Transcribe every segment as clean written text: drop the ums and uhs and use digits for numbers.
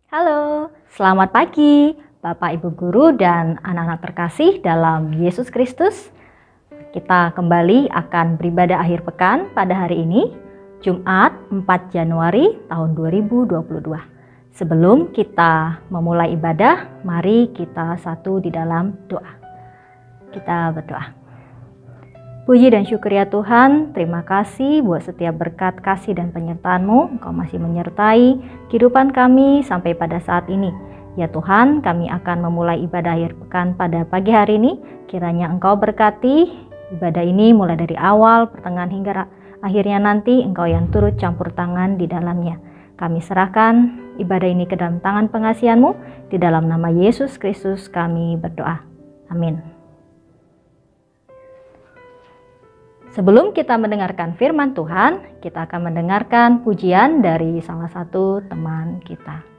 Halo, selamat pagi Bapak Ibu Guru dan anak-anak terkasih dalam Yesus Kristus. Kita kembali akan beribadah akhir pekan pada hari ini, Jumat 4 Januari tahun 2022. Sebelum kita memulai ibadah, mari kita satu di dalam doa. Kita berdoa. Puji dan syukur ya Tuhan, terima kasih buat setiap berkat, kasih dan penyertaan-Mu. Engkau masih menyertai kehidupan kami sampai pada saat ini. Ya Tuhan, kami akan memulai ibadah akhir pekan pada pagi hari ini. Kiranya Engkau berkati ibadah ini mulai dari awal, pertengahan hingga akhirnya nanti Engkau yang turut campur tangan di dalamnya. Kami serahkan ibadah ini ke dalam tangan pengasihan-Mu. Di dalam nama Yesus Kristus kami berdoa. Amin. Sebelum kita mendengarkan firman Tuhan, kita akan mendengarkan pujian dari salah satu teman kita.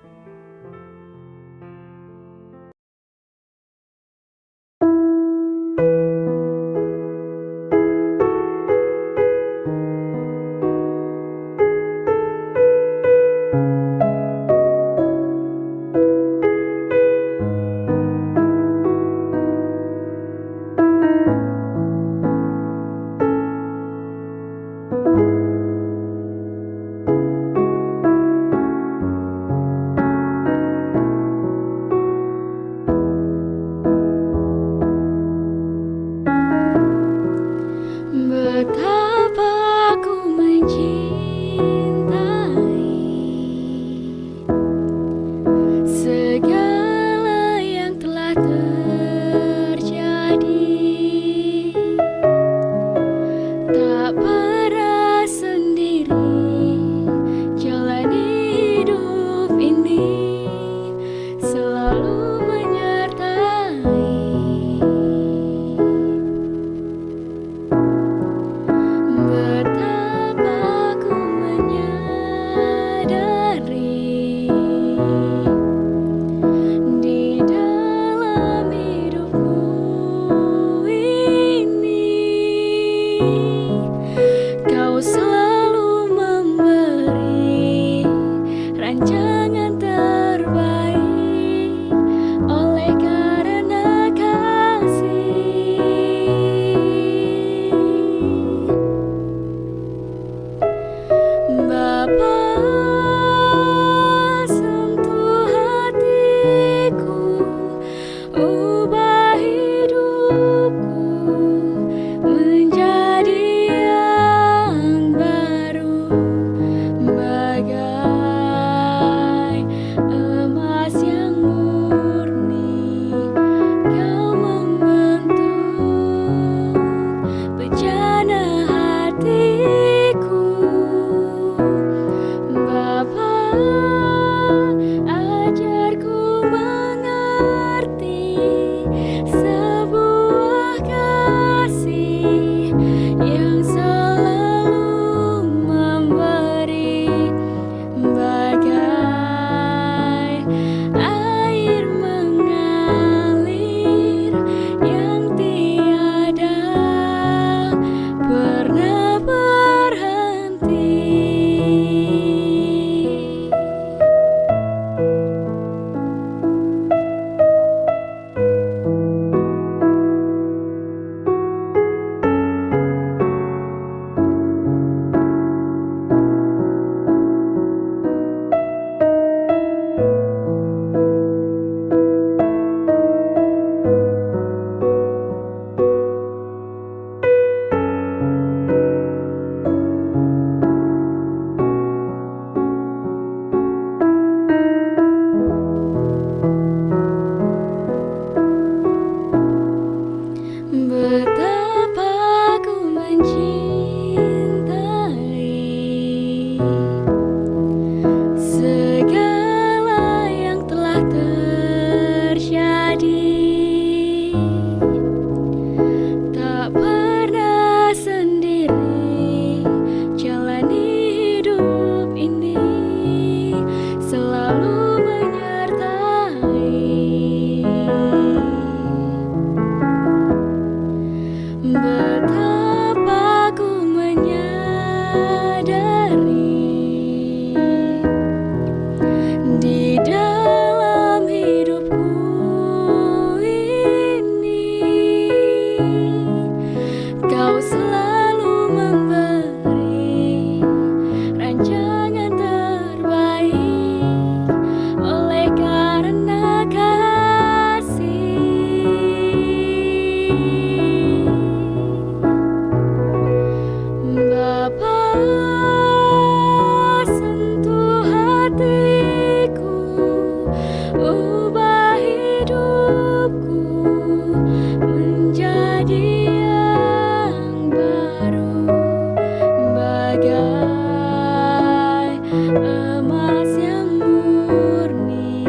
emas yang murni,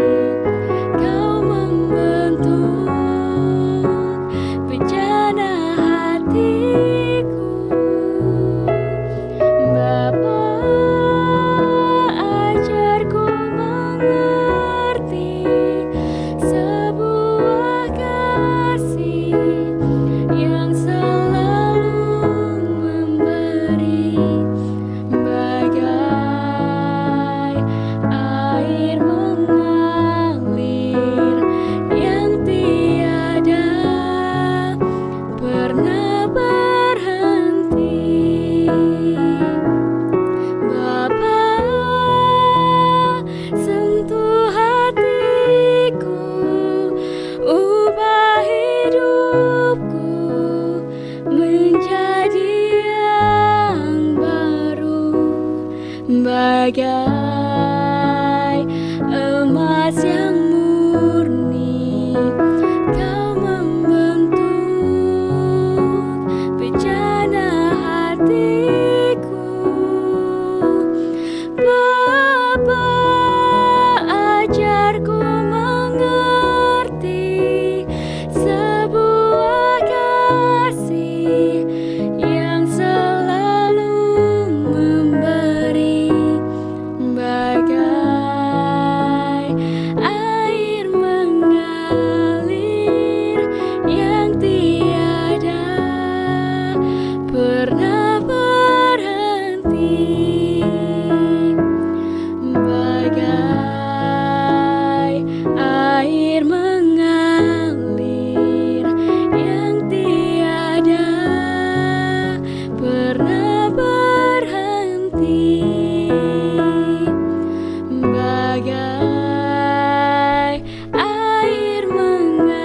Kau membentuk bejana hatiku. Bapa, ajarku mengerti sebuah kasih yang selalu memberi, bagai air mengalir yang tiada pernah berhenti. Bapa, sentuh hatiku, ubah hidupku menjadi yang baru, bagai emas yang murni, Kau membentuk bejana hatiku. Bapa, ajarku mengerti sebuah kasih yang selalu memberi, bagai air mengalir yang tiada pernah berhenti, bagai air mengalir yang tiada pernah berhenti, bagai air mengalir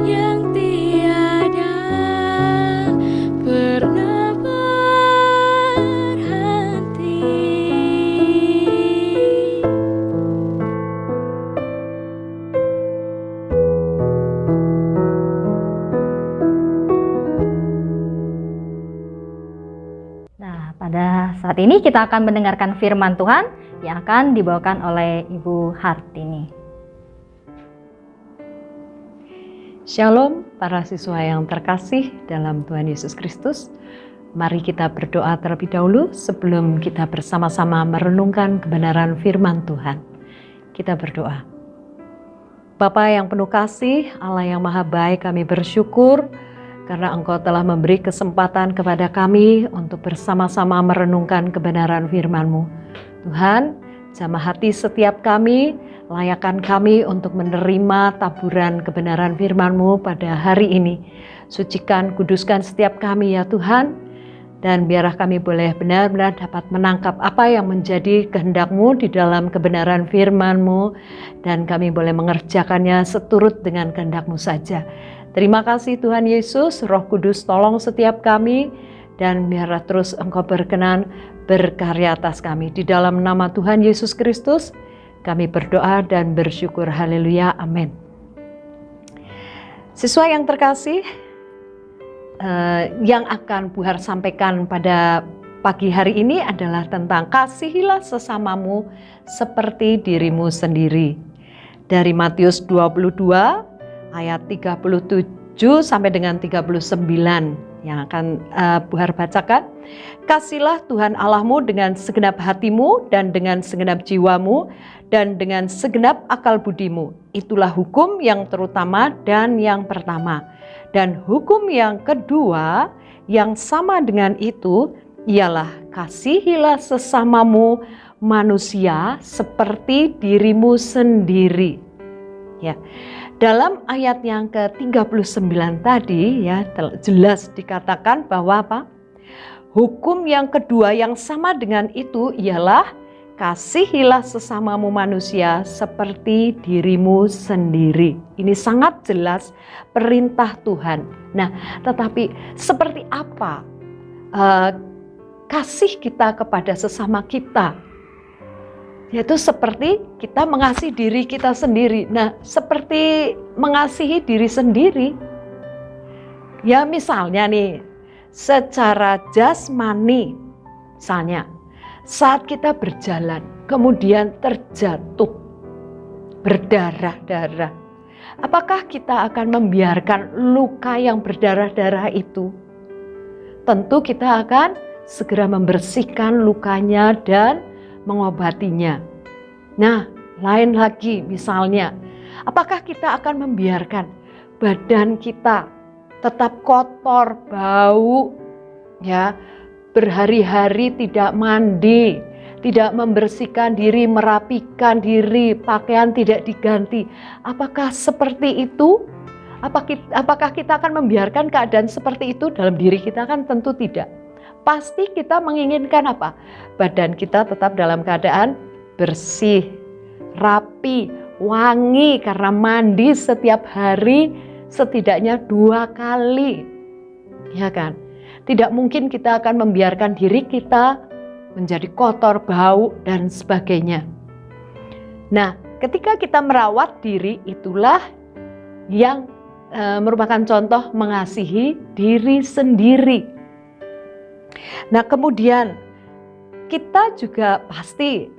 yang tiada pernah berhenti. Nah, pada saat ini kita akan mendengarkan firman Tuhan yang akan dibawakan oleh Ibu Hartini. Shalom para siswa yang terkasih dalam Tuhan Yesus Kristus. Mari kita berdoa terlebih dahulu sebelum kita bersama-sama merenungkan kebenaran firman Tuhan. Kita berdoa. Bapa yang penuh kasih, Allah yang maha baik, kami bersyukur karena Engkau telah memberi kesempatan kepada kami untuk bersama-sama merenungkan kebenaran firman-Mu. Tuhan, jamah hati setiap kami, layakkan kami untuk menerima taburan kebenaran firman-Mu pada hari ini. Sucikan, kuduskan setiap kami ya Tuhan, dan biarlah kami boleh benar-benar dapat menangkap apa yang menjadi kehendak-Mu di dalam kebenaran firman-Mu, dan kami boleh mengerjakannya seturut dengan kehendak-Mu saja. Terima kasih Tuhan Yesus, Roh Kudus tolong setiap kami, dan biarlah terus Engkau berkenan berkarya atas kami. Di dalam nama Tuhan Yesus Kristus, kami berdoa dan bersyukur. Haleluya, amin. Siswa yang terkasih, yang akan Bu Har sampaikan pada pagi hari ini adalah tentang kasihilah sesamamu seperti dirimu sendiri. Dari Matius 22 ayat 37 sampai dengan 39 yang akan Bu Har bacakan. Kasihlah Tuhan Allahmu dengan segenap hatimu dan dengan segenap jiwamu dan dengan segenap akal budimu. Itulah hukum yang terutama dan yang pertama. Dan hukum yang kedua yang sama dengan itu ialah kasihilah sesamamu manusia seperti dirimu sendiri. Ya. Dalam ayat yang ke-39 tadi ya jelas dikatakan bahwa apa? Hukum yang kedua yang sama dengan itu ialah kasihilah sesamamu manusia seperti dirimu sendiri. Ini sangat jelas perintah Tuhan. Nah, tetapi seperti apa kasih kita kepada sesama kita? Yaitu seperti kita mengasihi diri kita sendiri. Nah, seperti mengasihi diri sendiri. Ya misalnya nih, secara jasmani, misalnya Saat kita berjalan, kemudian terjatuh, berdarah-darah, apakah kita akan membiarkan luka yang berdarah-darah itu? Tentu kita akan segera membersihkan lukanya dan mengobatinya. Nah, lain lagi misalnya, apakah kita akan membiarkan badan kita tetap kotor, bau, ya, berhari-hari tidak mandi, tidak membersihkan diri, merapikan diri, pakaian tidak diganti? Apakah seperti itu? Apakah kita akan membiarkan keadaan seperti itu dalam diri kita? Kan tentu tidak. Pasti kita menginginkan apa? Badan kita tetap dalam keadaan bersih, rapi, wangi karena mandi setiap hari setidaknya 2 kali. Ya kan? Tidak mungkin kita akan membiarkan diri kita menjadi kotor, bau, dan sebagainya. Nah, ketika kita merawat diri, itulah yang merupakan contoh mengasihi diri sendiri. Nah, kemudian kita juga pasti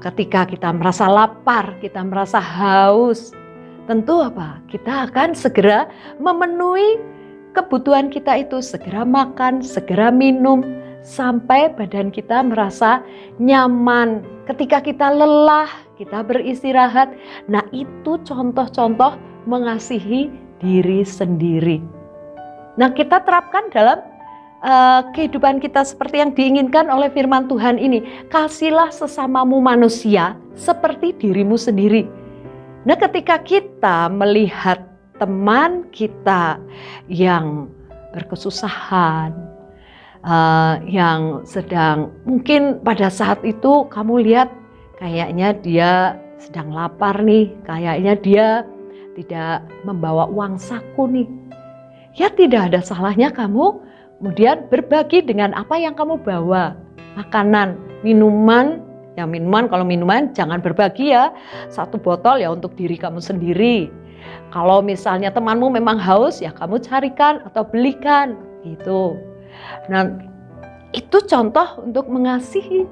ketika kita merasa lapar, kita merasa haus, tentu kita akan segera memenuhi kebutuhan kita itu, segera makan, segera minum, sampai badan kita merasa nyaman. Ketika kita lelah, kita beristirahat. Nah, itu contoh-contoh mengasihi diri sendiri. Nah, kita terapkan dalam kehidupan kita seperti yang diinginkan oleh firman Tuhan ini. Kasihilah sesamamu manusia seperti dirimu sendiri. Nah, ketika kita melihat teman kita yang berkesusahan, yang sedang mungkin pada saat itu kamu lihat kayaknya dia sedang lapar nih, kayaknya dia tidak membawa uang saku nih. Ya, tidak ada salahnya kamu kemudian berbagi dengan apa yang kamu bawa. Makanan, minuman, kalau minuman jangan berbagi ya, 1 botol ya untuk diri kamu sendiri. Kalau misalnya temanmu memang haus, ya kamu carikan atau belikan gitu. Nah, itu contoh untuk mengasihi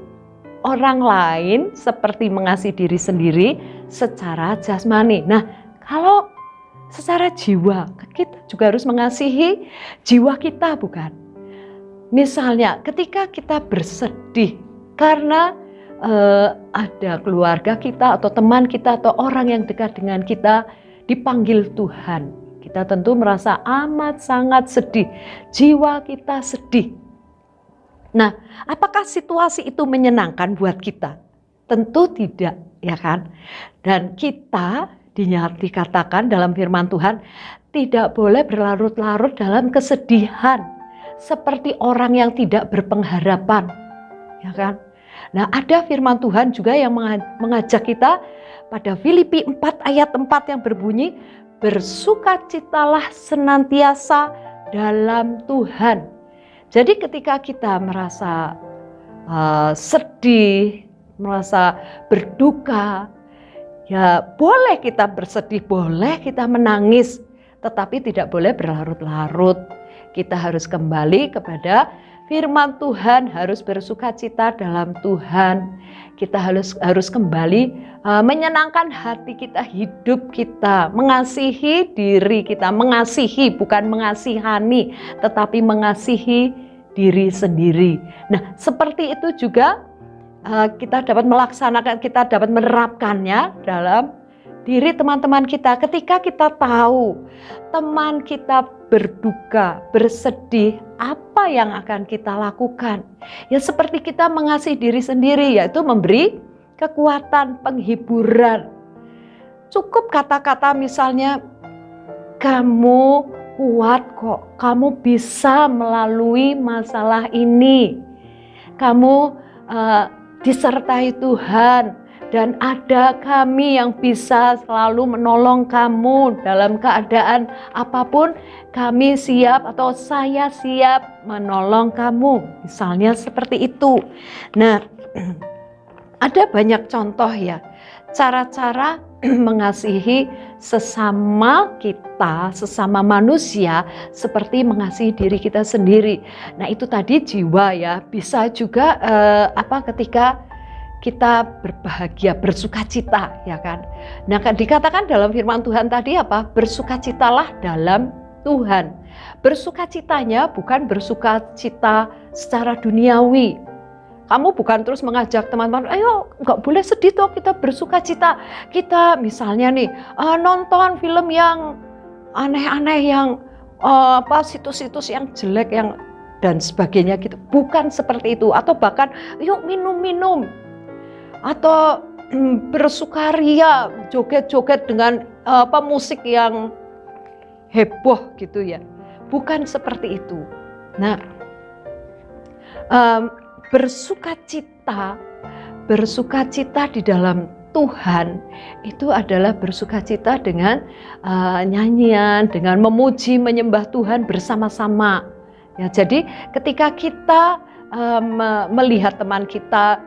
orang lain seperti mengasihi diri sendiri secara jasmani. Nah, kalau secara jiwa, kita juga harus mengasihi jiwa kita, bukan? Misalnya ketika kita bersedih karena ada keluarga kita atau teman kita atau orang yang dekat dengan kita dipanggil Tuhan, kita tentu merasa amat sangat sedih, jiwa kita sedih. Nah, apakah situasi itu menyenangkan buat kita? Tentu tidak, ya kan? Dan kita dikatakan dalam firman Tuhan tidak boleh berlarut-larut dalam kesedihan seperti orang yang tidak berpengharapan, ya kan? Nah, ada firman Tuhan juga yang mengajak kita pada Filipi 4 ayat 4 yang berbunyi, bersukacitalah senantiasa dalam Tuhan. Jadi ketika kita merasa sedih, merasa berduka, ya boleh kita bersedih, boleh kita menangis, tetapi tidak boleh berlarut-larut. Kita harus kembali kepada firman Tuhan, harus bersukacita dalam Tuhan. Kita harus kembali menyenangkan hati kita, hidup kita, mengasihi diri kita, mengasihi bukan mengasihani, tetapi mengasihi diri sendiri. Nah, seperti itu juga kita dapat melaksanakan, kita dapat menerapkannya dalam diri teman-teman kita. Ketika kita tahu teman kita berduka, bersedih, apa yang akan kita lakukan? Ya seperti kita mengasihi diri sendiri, yaitu memberi kekuatan, penghiburan. Cukup kata-kata misalnya, kamu kuat kok, kamu bisa melalui masalah ini, kamu disertai Tuhan, dan ada kami yang bisa selalu menolong kamu dalam keadaan apapun. Kami siap atau saya siap menolong kamu, misalnya seperti itu. Nah, ada banyak contoh ya, cara-cara mengasihi sesama kita, sesama manusia seperti mengasihi diri kita sendiri. Nah itu tadi jiwa ya, bisa juga ketika kita berbahagia, bersukacita ya kan. Nah dikatakan dalam firman Tuhan tadi apa? Bersukacitalah dalam Tuhan. Bersukacitanya bukan bersukacita secara duniawi. Kamu bukan terus mengajak teman-teman, ayo nggak boleh sedih toh, kita bersukacita. Kita misalnya nih nonton film yang aneh-aneh, yang situs-situs yang jelek yang dan sebagainya gitu. Bukan seperti itu. Atau bahkan yuk minum-minum. Atau bersukaria, joget-joget dengan musik yang heboh gitu ya. Bukan seperti itu. Nah, bersukacita di dalam Tuhan itu adalah bersukacita dengan nyanyian, dengan memuji, menyembah Tuhan bersama-sama. Ya, jadi ketika kita melihat teman kita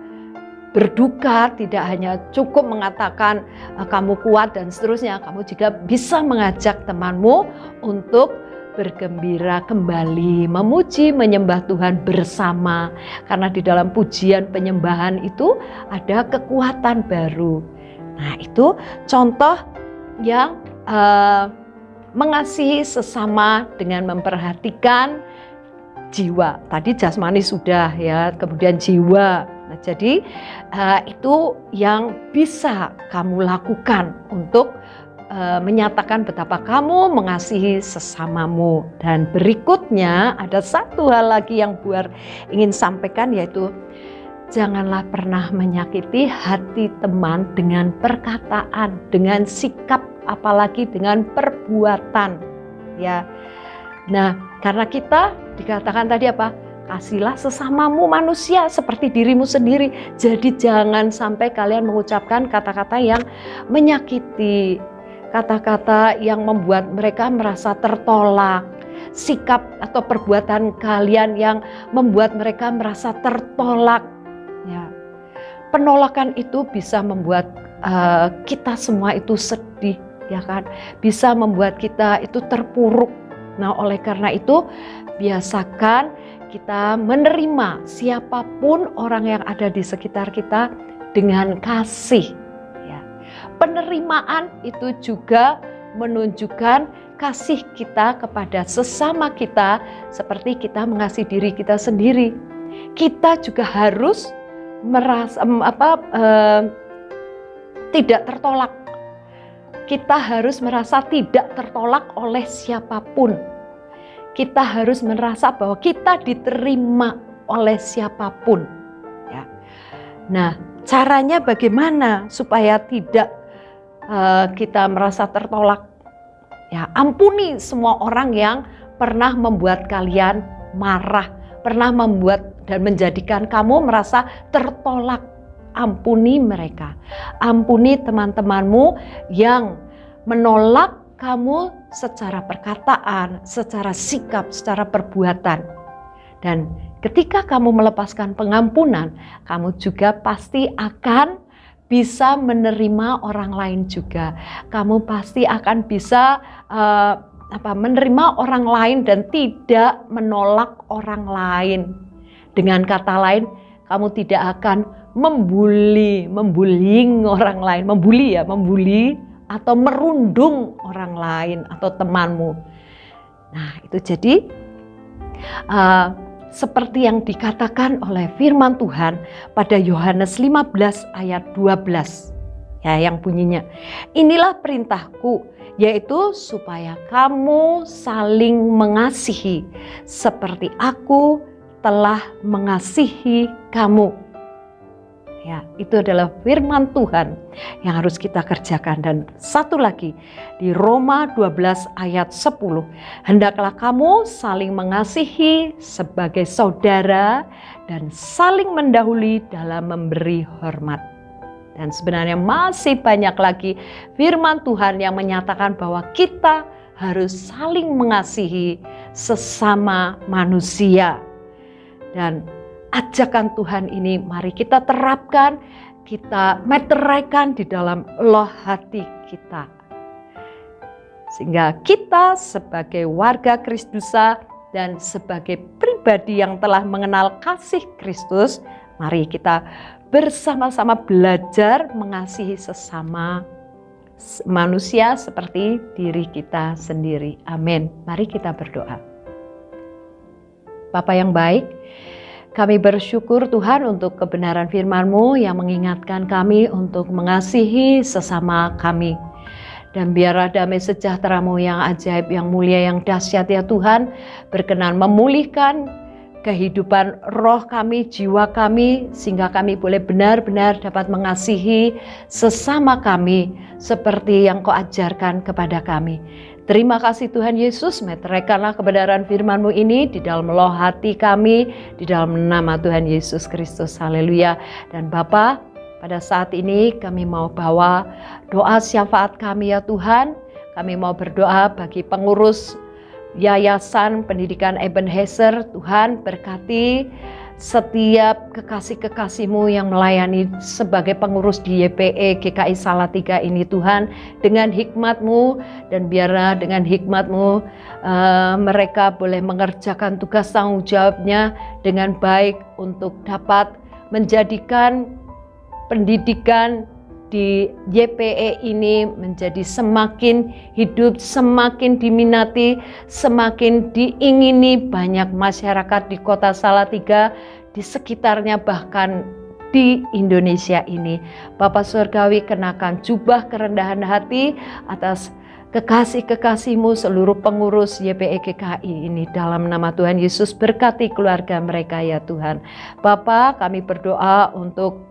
berduka, tidak hanya cukup mengatakan kamu kuat dan seterusnya, kamu juga bisa mengajak temanmu untuk bergembira kembali, memuji, menyembah Tuhan bersama. Karena di dalam pujian penyembahan itu ada kekuatan baru. Nah itu contoh yang mengasihi sesama dengan memperhatikan jiwa. Tadi jasmani sudah ya, kemudian jiwa. Nah, jadi itu yang bisa kamu lakukan untuk menyatakan betapa kamu mengasihi sesamamu. Dan berikutnya ada satu hal lagi yang Buar ingin sampaikan, yaitu janganlah pernah menyakiti hati teman dengan perkataan, dengan sikap, apalagi dengan perbuatan. Ya. Nah, karena kita dikatakan tadi apa? Kasihlah sesamamu manusia seperti dirimu sendiri. Jadi jangan sampai kalian mengucapkan kata-kata yang menyakiti, kata-kata yang membuat mereka merasa tertolak, sikap atau perbuatan kalian yang membuat mereka merasa tertolak. Ya. Penolakan itu bisa membuat kita semua itu sedih, ya kan? Bisa membuat kita itu terpuruk. Nah, oleh karena itu biasakan kita menerima siapapun orang yang ada di sekitar kita dengan kasih. Penerimaan itu juga menunjukkan kasih kita kepada sesama kita seperti kita mengasihi diri kita sendiri. Kita juga harus merasa tidak tertolak. Kita harus merasa tidak tertolak oleh siapapun. Kita harus merasa bahwa kita diterima oleh siapapun. Ya. Nah, caranya bagaimana supaya tidak kita merasa tertolak? Ya, ampuni semua orang yang pernah membuat kalian marah, pernah membuat dan menjadikan kamu merasa tertolak. Ampuni mereka. Ampuni teman-temanmu yang menolak kamu secara perkataan, secara sikap, secara perbuatan. Dan ketika kamu melepaskan pengampunan, kamu juga pasti akan bisa menerima orang lain juga. Kamu pasti akan bisa menerima orang lain dan tidak menolak orang lain. Dengan kata lain, kamu tidak akan membullying orang lain, membuli atau merundung orang lain atau temanmu. Nah, itu jadi seperti yang dikatakan oleh firman Tuhan pada Yohanes 15 ayat 12. Ya, yang bunyinya, inilah perintahku, yaitu supaya kamu saling mengasihi seperti aku telah mengasihi kamu. Ya, itu adalah firman Tuhan yang harus kita kerjakan. Dan satu lagi di Roma 12 ayat 10, hendaklah kamu saling mengasihi sebagai saudara dan saling mendahului dalam memberi hormat. Dan sebenarnya masih banyak lagi firman Tuhan yang menyatakan bahwa kita harus saling mengasihi sesama manusia. Dan ajakan Tuhan ini mari kita terapkan, kita meteraikan di dalam loh hati kita. Sehingga kita sebagai warga Kristusa dan sebagai pribadi yang telah mengenal kasih Kristus, mari kita bersama-sama belajar mengasihi sesama manusia seperti diri kita sendiri. Amin. Mari kita berdoa. Bapa yang baik, kami bersyukur Tuhan untuk kebenaran firman-Mu yang mengingatkan kami untuk mengasihi sesama kami. Dan biarlah damai sejahtera-Mu yang ajaib, yang mulia, yang dahsyat ya Tuhan, berkenan memulihkan kehidupan roh kami, jiwa kami, sehingga kami boleh benar-benar dapat mengasihi sesama kami seperti yang Kau ajarkan kepada kami. Terima kasih Tuhan Yesus, meteraikanlah kebenaran firman-Mu ini di dalam loh hati kami, di dalam nama Tuhan Yesus Kristus. Haleluya. Dan Bapa, pada saat ini kami mau bawa doa syafaat kami ya Tuhan. Kami mau berdoa bagi pengurus Yayasan Pendidikan Ebenezer. Tuhan berkati setiap kekasih-kekasih-Mu yang melayani sebagai pengurus di YPE GKI Salatiga ini Tuhan, dengan hikmat-Mu, dan biarlah dengan hikmat-Mu mereka boleh mengerjakan tugas tanggung jawabnya dengan baik untuk dapat menjadikan pendidikan di YPE ini menjadi semakin hidup, semakin diminati, semakin diingini banyak masyarakat di kota Salatiga, di sekitarnya, bahkan di Indonesia ini. Bapa Surgawi, kenakan jubah kerendahan hati atas kekasih-kekasih-Mu seluruh pengurus YPE GKI ini. Dalam nama Tuhan Yesus, berkati keluarga mereka ya Tuhan. Bapa, kami berdoa untuk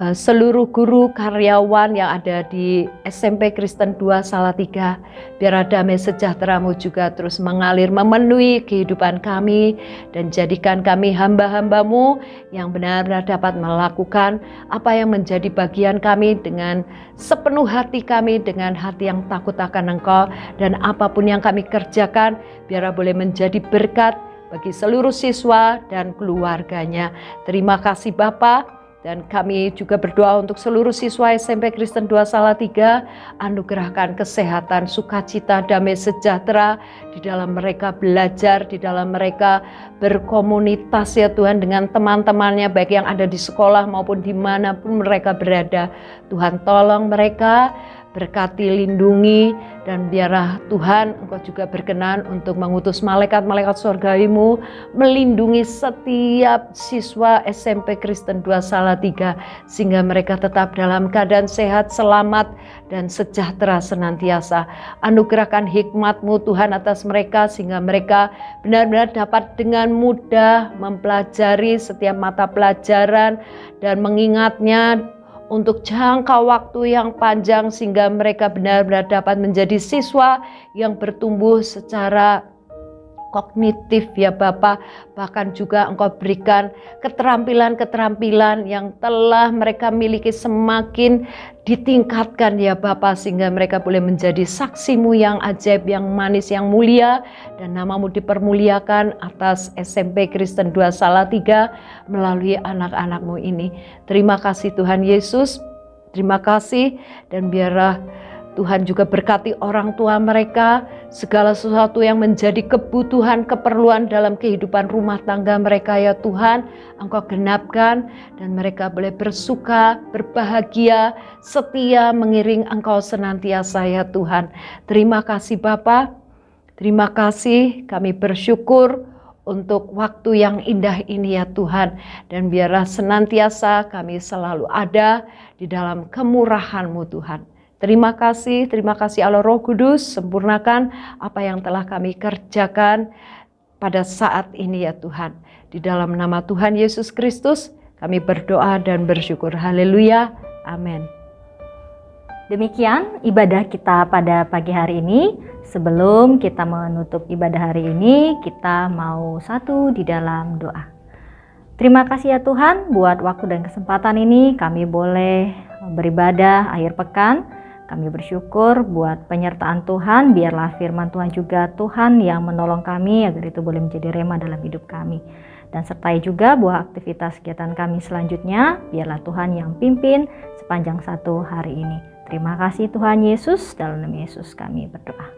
seluruh guru karyawan yang ada di SMP Kristen 2 Salatiga. Biar damai sejahtera-Mu juga terus mengalir memenuhi kehidupan kami, dan jadikan kami hamba-hamba-Mu yang benar-benar dapat melakukan apa yang menjadi bagian kami dengan sepenuh hati kami, dengan hati yang takut akan Engkau, dan apapun yang kami kerjakan biar boleh menjadi berkat bagi seluruh siswa dan keluarganya. Terima kasih Bapa. Dan kami juga berdoa untuk seluruh siswa SMP Kristen 2 Salatiga, anugerahkan kesehatan, sukacita, damai sejahtera di dalam mereka belajar, di dalam mereka berkomunitas ya Tuhan dengan teman-temannya, baik yang ada di sekolah maupun dimanapun mereka berada. Tuhan tolong mereka, berkati, lindungi, dan biarlah Tuhan Engkau juga berkenan untuk mengutus malaikat-malaikat surgawi-Mu melindungi setiap siswa SMP Kristen 2 Salatiga, sehingga mereka tetap dalam keadaan sehat, selamat, dan sejahtera senantiasa. Anugerahkan hikmat-Mu Tuhan atas mereka, sehingga mereka benar-benar dapat dengan mudah mempelajari setiap mata pelajaran dan mengingatnya untuk jangka waktu yang panjang, sehingga mereka benar-benar dapat menjadi siswa yang bertumbuh secara kognitif ya Bapa. Bahkan juga Engkau berikan keterampilan-keterampilan yang telah mereka miliki semakin ditingkatkan ya Bapa, sehingga mereka boleh menjadi saksi-Mu yang ajaib, yang manis, yang mulia, dan nama-Mu dipermuliakan atas SMP Kristen 2 Salatiga melalui anak-anak-Mu ini. Terima kasih Tuhan Yesus, terima kasih, dan biarlah Tuhan juga berkati orang tua mereka, segala sesuatu yang menjadi kebutuhan, keperluan dalam kehidupan rumah tangga mereka ya Tuhan, Engkau genapkan, dan mereka boleh bersuka, berbahagia, setia mengiring Engkau senantiasa ya Tuhan. Terima kasih Bapa, terima kasih, kami bersyukur untuk waktu yang indah ini ya Tuhan, dan biarlah senantiasa kami selalu ada di dalam kemurahan-Mu Tuhan. Terima kasih Allah Roh Kudus, sempurnakan apa yang telah kami kerjakan pada saat ini ya Tuhan. Di dalam nama Tuhan Yesus Kristus kami berdoa dan bersyukur. Haleluya, amin. Demikian ibadah kita pada pagi hari ini. Sebelum kita menutup ibadah hari ini, kita mau satu di dalam doa. Terima kasih ya Tuhan buat waktu dan kesempatan ini kami boleh beribadah akhir pekan. Kami bersyukur buat penyertaan Tuhan, biarlah firman Tuhan juga Tuhan yang menolong kami agar itu boleh menjadi rema dalam hidup kami. Dan sertai juga buah aktivitas kegiatan kami selanjutnya, biarlah Tuhan yang pimpin sepanjang satu hari ini. Terima kasih Tuhan Yesus, dalam nama Yesus kami berdoa.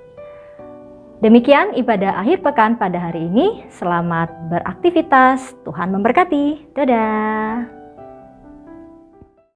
Demikian ibadah akhir pekan pada hari ini. Selamat beraktivitas, Tuhan memberkati. Dadah.